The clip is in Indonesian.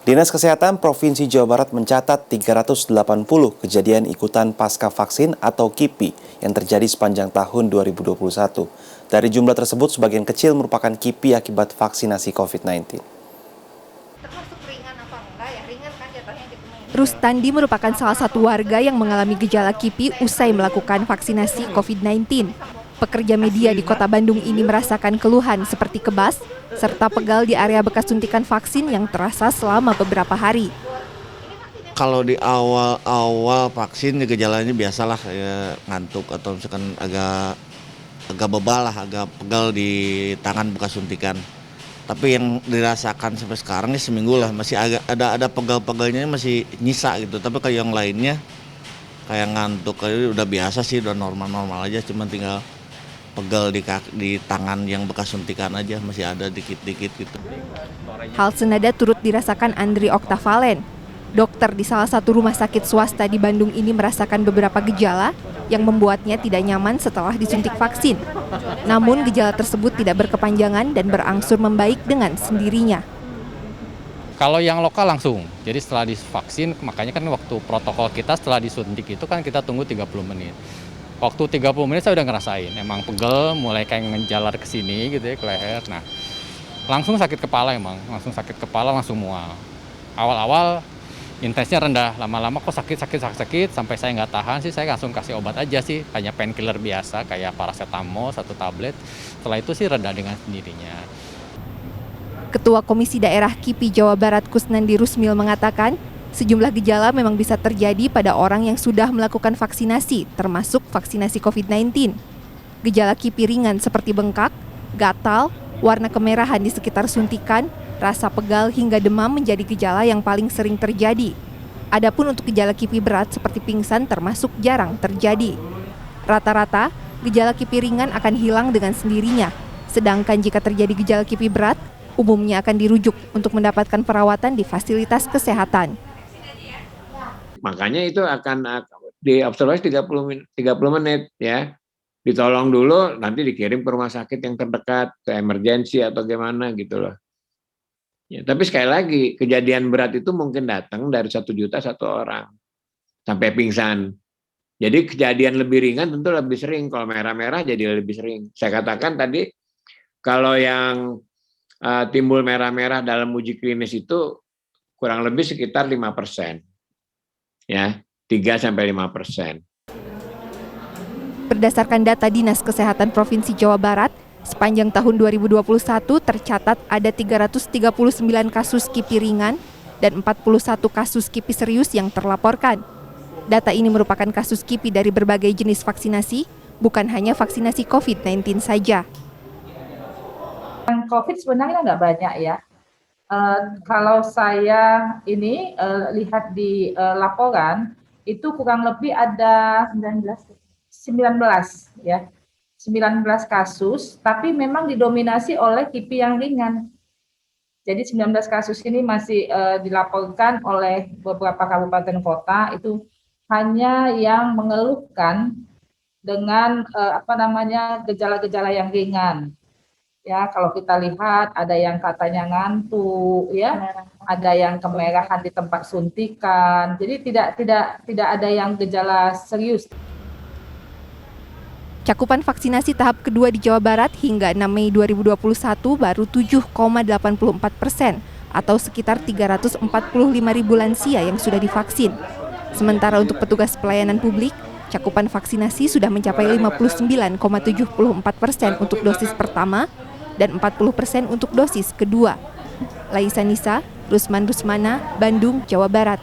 Dinas Kesehatan Provinsi Jawa Barat mencatat 380 kejadian ikutan pasca vaksin atau KIPI yang terjadi sepanjang tahun 2021. Dari jumlah tersebut, sebagian kecil merupakan KIPI akibat vaksinasi COVID-19. Rustandi merupakan salah satu warga yang mengalami gejala KIPI usai melakukan vaksinasi COVID-19. Pekerja media di Kota Bandung ini merasakan keluhan seperti kebas, serta pegal di area bekas suntikan vaksin yang terasa selama beberapa hari. Kalau di awal vaksin gejalanya biasalah ya, ngantuk atau misalkan agak bebal lah, agak pegal di tangan bekas suntikan. Tapi yang dirasakan sampai sekarang ini seminggu lah masih ada pegal-pegalnya masih nyisa gitu. Tapi kayak yang lainnya kayak ngantuk kayak udah biasa sih, udah normal-normal aja, cuma tinggal pegal di tangan yang bekas suntikan aja masih ada dikit-dikit gitu. Hal senada turut dirasakan Andri Oktavalen. Dokter di salah satu rumah sakit swasta di Bandung ini merasakan beberapa gejala yang membuatnya tidak nyaman setelah disuntik vaksin. Namun gejala tersebut tidak berkepanjangan dan berangsur membaik dengan sendirinya. Kalau yang lokal langsung, jadi setelah divaksin, makanya kan waktu protokol kita setelah disuntik itu kan kita tunggu 30 menit. Waktu 30 menit saya udah ngerasain, emang pegel, mulai kayak ngejalar ke sini gitu ya, ke leher. Nah, langsung sakit kepala emang, langsung sakit kepala, langsung mual. Awal-awal intensnya rendah, lama-lama kok sakit, sampai saya nggak tahan sih, saya langsung kasih obat aja sih, hanya painkiller biasa kayak paracetamol 1 tablet. Setelah itu sih reda dengan sendirinya. Ketua Komisi Daerah KIPI Jawa Barat Kusnandi Rusmil mengatakan, sejumlah gejala memang bisa terjadi pada orang yang sudah melakukan vaksinasi, termasuk vaksinasi COVID-19. Gejala KIPI ringan seperti bengkak, gatal, warna kemerahan di sekitar suntikan, rasa pegal hingga demam menjadi gejala yang paling sering terjadi. Adapun untuk gejala KIPI berat seperti pingsan termasuk jarang terjadi. Rata-rata, gejala KIPI ringan akan hilang dengan sendirinya. Sedangkan jika terjadi gejala KIPI berat, umumnya akan dirujuk untuk mendapatkan perawatan di fasilitas kesehatan. Makanya itu akan diobservasi 30 menit ya. Ditolong dulu, nanti dikirim ke rumah sakit yang terdekat, ke emergensi atau gimana gitu loh. Ya, tapi sekali lagi, kejadian berat itu mungkin datang dari 1 juta 1 orang sampai pingsan. Jadi kejadian lebih ringan tentu lebih sering, kalau merah-merah jadi lebih sering. Saya katakan tadi, kalau yang timbul merah-merah dalam uji klinis itu kurang lebih sekitar 5%. Ya, 3-5%. Berdasarkan data Dinas Kesehatan Provinsi Jawa Barat, sepanjang tahun 2021 tercatat ada 339 kasus KIPI ringan dan 41 kasus KIPI serius yang terlaporkan. Data ini merupakan kasus KIPI dari berbagai jenis vaksinasi, bukan hanya vaksinasi COVID-19 saja. COVID sebenarnya nggak banyak ya. Kalau saya ini lihat di laporan, itu kurang lebih ada 19 ya. 19 kasus, tapi memang didominasi oleh KIPI yang ringan. Jadi 19 kasus ini masih dilaporkan oleh beberapa kabupaten kota, itu hanya yang mengeluhkan dengan gejala-gejala yang ringan. Ya, kalau kita lihat ada yang katanya ngantuk, ya, ada yang kemerahan di tempat suntikan. Jadi tidak ada yang gejala serius. Cakupan vaksinasi tahap kedua di Jawa Barat hingga 6 Mei 2021 baru 7,84% atau sekitar 345.000 lansia yang sudah divaksin. Sementara untuk petugas pelayanan publik, cakupan vaksinasi sudah mencapai 59,74% untuk dosis pertama dan 40% untuk dosis kedua. Laisa Nisa, Rusman Rusmana, Bandung, Jawa Barat.